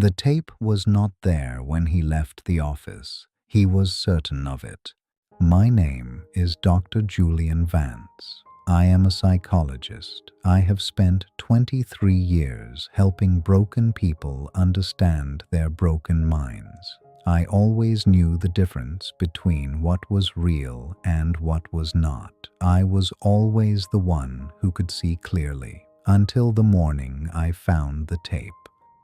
The tape was not there when he left the office. He was certain of it. My name is Dr. Julian Vance. I am a psychologist. I have spent 23 years helping broken people understand their broken minds. I always knew the difference between what was real and what was not. I was always the one who could see clearly, until the morning I found the tape.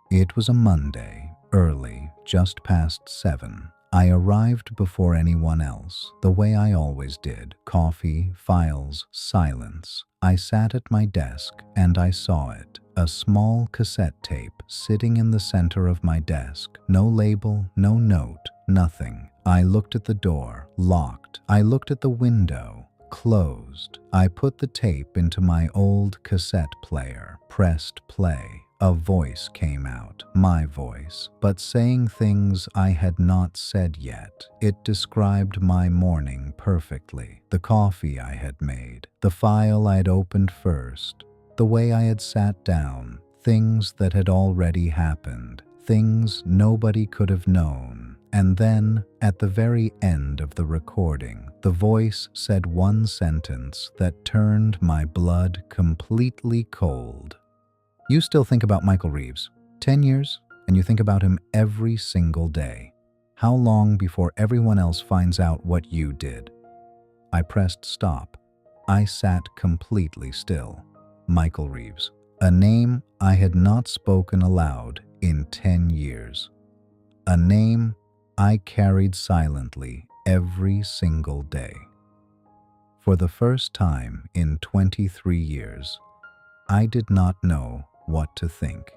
It was a Monday, early, just past 7. I arrived before anyone else, the way I always did. Coffee, files, silence. I sat at my desk and I saw it. A small cassette tape sitting in the center of my desk. No label, no note, nothing. I looked at the door, locked. I looked at the window, closed. I put the tape into my old cassette player, pressed play. A voice came out, my voice, but saying things I had not said yet. It described my morning perfectly. The coffee I had made, the file I'd opened first, the way I had sat down, things that had already happened, things nobody could have known. And then, at the very end of the recording, the voice said one sentence that turned my blood completely cold. You still think about Michael Reeves. 10 years, and you think about him every single day. How long before everyone else finds out what you did? I pressed stop. I sat completely still. Michael Reeves. A name I had not spoken aloud in 10 years. A name I carried silently every single day. For the first time in 23 years, I did not know what to think.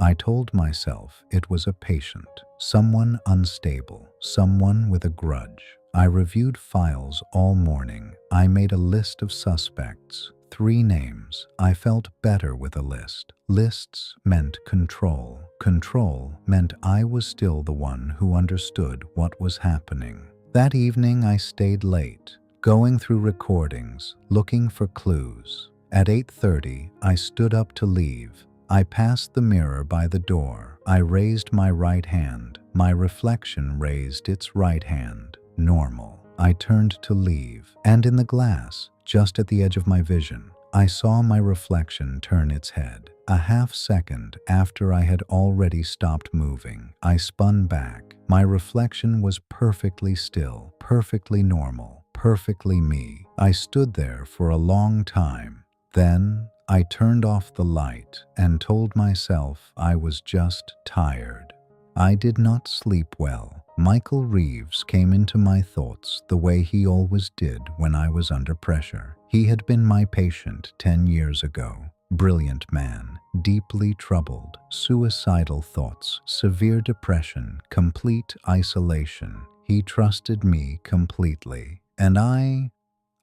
I told myself it was a patient, someone unstable, someone with a grudge. I reviewed files all morning. I made a list of suspects, 3 names. I felt better with a list. Lists meant control. Control meant I was still the one who understood what was happening. That evening I stayed late, going through recordings, looking for clues. At 8:30, I stood up to leave. I passed the mirror by the door. I raised my right hand. My reflection raised its right hand. Normal. I turned to leave, and in the glass, just at the edge of my vision, I saw my reflection turn its head. A half second after I had already stopped moving, I spun back. My reflection was perfectly still, perfectly normal, perfectly me. I stood there for a long time. Then I turned off the light and told myself I was just tired. I did not sleep well. Michael Reeves came into my thoughts the way he always did when I was under pressure. He had been my patient 10 years ago. Brilliant man, deeply troubled, suicidal thoughts, severe depression, complete isolation. He trusted me completely, and I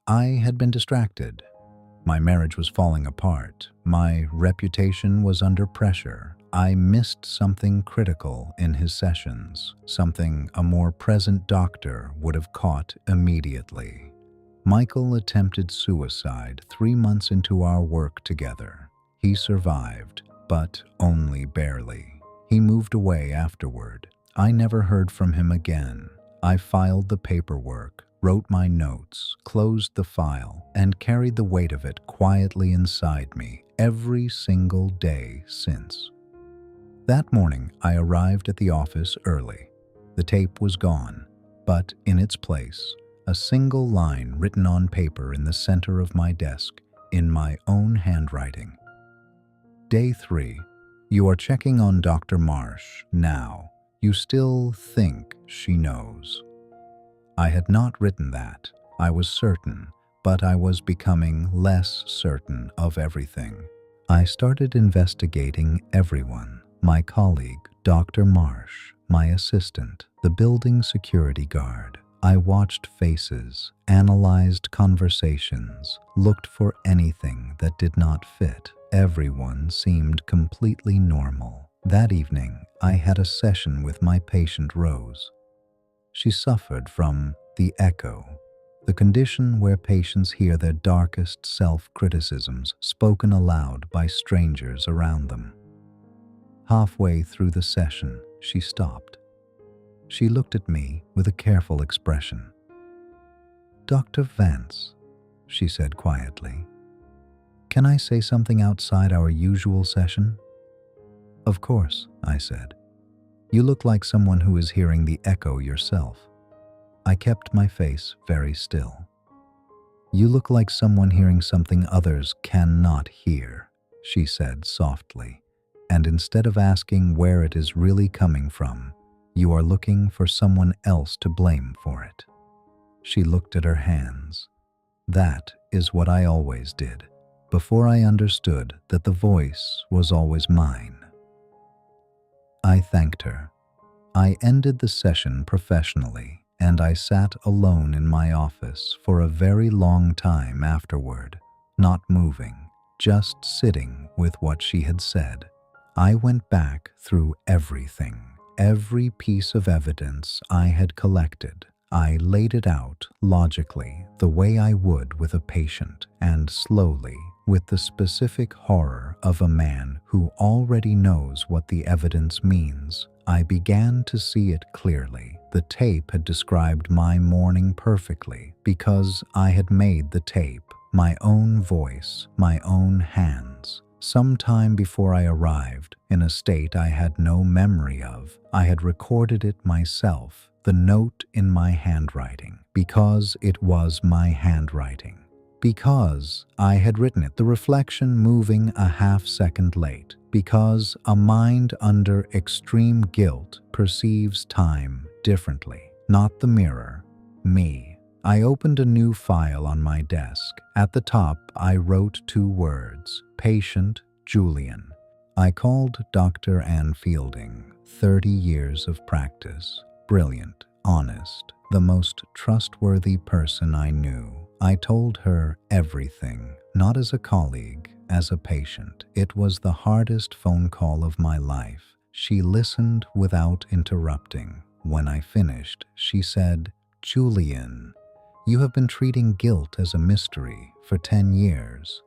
had been distracted. My marriage was falling apart. My reputation was under pressure. I missed something critical in his sessions, something a more present doctor would have caught immediately. Michael attempted suicide 3 months into our work together. He survived, but only barely. He moved away afterward. I never heard from him again. I filed the paperwork, wrote my notes, closed the file, and carried the weight of it quietly inside me every single day since. That morning, I arrived at the office early. The tape was gone, but in its place, a single line written on paper in the center of my desk, in my own handwriting. Day 3. You are checking on Dr. Marsh now. You still think she knows. I had not written that. I was certain, but I was becoming less certain of everything. I started investigating everyone. My colleague, Dr. Marsh, my assistant, the building security guard. I watched faces, analyzed conversations, looked for anything that did not fit. Everyone seemed completely normal. That evening, I had a session with my patient Rose. She suffered from the echo, the condition where patients hear their darkest self-criticisms spoken aloud by strangers around them. Halfway through the session, she stopped. She looked at me with a careful expression. "Dr. Vance," she said quietly, "can I say something outside our usual session?" "Of course," I said. "You look like someone who is hearing the echo yourself." I kept my face very still. "You look like someone hearing something others cannot hear," she said softly. "And instead of asking where it is really coming from, you are looking for someone else to blame for it." She looked at her hands. "That is what I always did, before I understood that the voice was always mine." I thanked her. I ended the session professionally, and I sat alone in my office for a very long time afterward, not moving, just sitting with what she had said. I went back through everything, every piece of evidence I had collected. I laid it out logically, the way I would with a patient, and slowly, with the specific horror of a man who already knows what the evidence means, I began to see it clearly. The tape had described my morning perfectly because I had made the tape, my own voice, my own hands. Sometime before I arrived, in a state I had no memory of, I had recorded it myself, the note in my handwriting, because it was my handwriting. Because I had written it, the reflection moving a half-second late, because a mind under extreme guilt perceives time differently, not the mirror, me. I opened a new file on my desk. At the top, I wrote 2 words, "Patient Julian." I called Dr. Ann Fielding, 30 years of practice, brilliant, honest, the most trustworthy person I knew. I told her everything, not as a colleague, as a patient. It was the hardest phone call of my life. She listened without interrupting. When I finished, she said, "Julian, you have been treating guilt as a mystery for 10 years.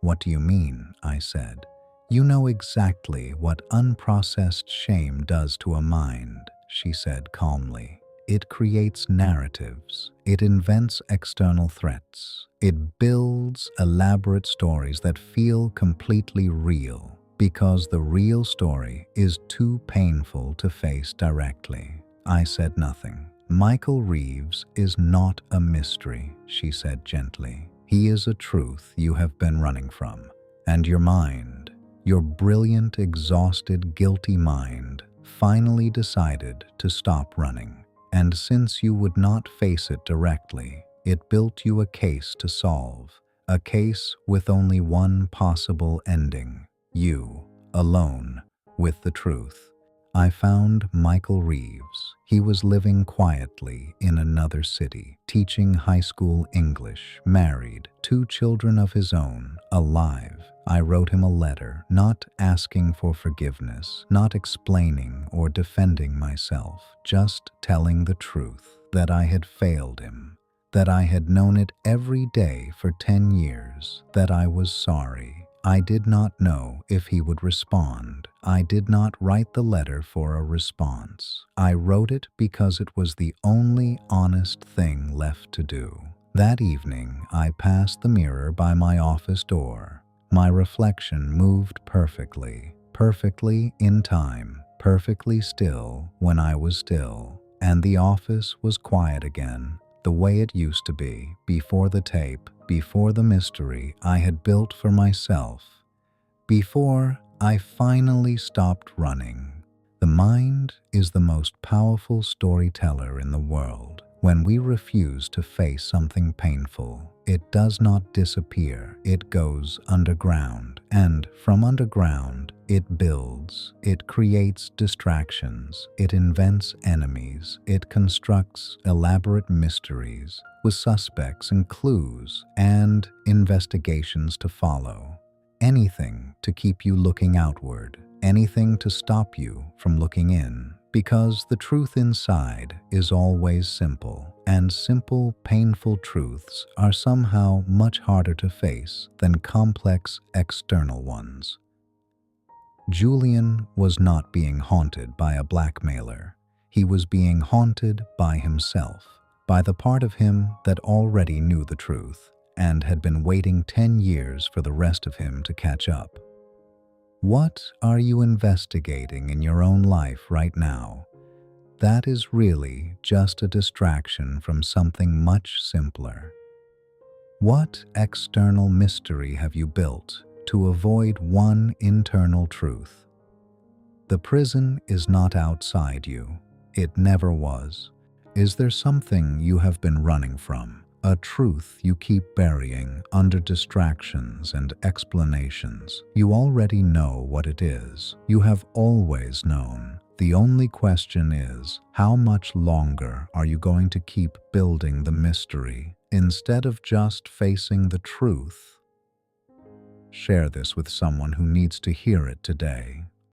"What do you mean?" I said. "You know exactly what unprocessed shame does to a mind," she said calmly. "It creates narratives. It invents external threats. It builds elaborate stories that feel completely real because the real story is too painful to face directly." I said nothing. "Michael Reeves is not a mystery," she said gently. "He is a truth you have been running from. And your mind, your brilliant, exhausted, guilty mind, finally decided to stop running. And since you would not face it directly, it built you a case to solve, a case with only one possible ending, you, alone, with the truth." I found Michael Reeves. He was living quietly in another city, teaching high school English, married, 2 children of his own, alive. I wrote him a letter, not asking for forgiveness, not explaining or defending myself, just telling the truth, that I had failed him, that I had known it every day for 10 years, that I was sorry. I did not know if he would respond. I did not write the letter for a response. I wrote it because it was the only honest thing left to do. That evening, I passed the mirror by my office door. My reflection moved perfectly, perfectly in time, perfectly still when I was still, and the office was quiet again, the way it used to be, before the tape, before the mystery I had built for myself, before I finally stopped running. The mind is the most powerful storyteller in the world. When we refuse to face something painful, it does not disappear, it goes underground, and from underground, it builds, it creates distractions, it invents enemies, it constructs elaborate mysteries with suspects and clues and investigations to follow. Anything to keep you looking outward, anything to stop you from looking in, because the truth inside is always simple, and simple, painful truths are somehow much harder to face than complex external ones. Julian was not being haunted by a blackmailer. He was being haunted by himself, by the part of him that already knew the truth and had been waiting 10 years for the rest of him to catch up. What are you investigating in your own life right now? That is really just a distraction from something much simpler. What external mystery have you built to avoid one internal truth? The prison is not outside you. It never was. Is there something you have been running from? A truth you keep burying under distractions and explanations? You already know what it is. You have always known. The only question is, how much longer are you going to keep building the mystery instead of just facing the truth? Share this with someone who needs to hear it today.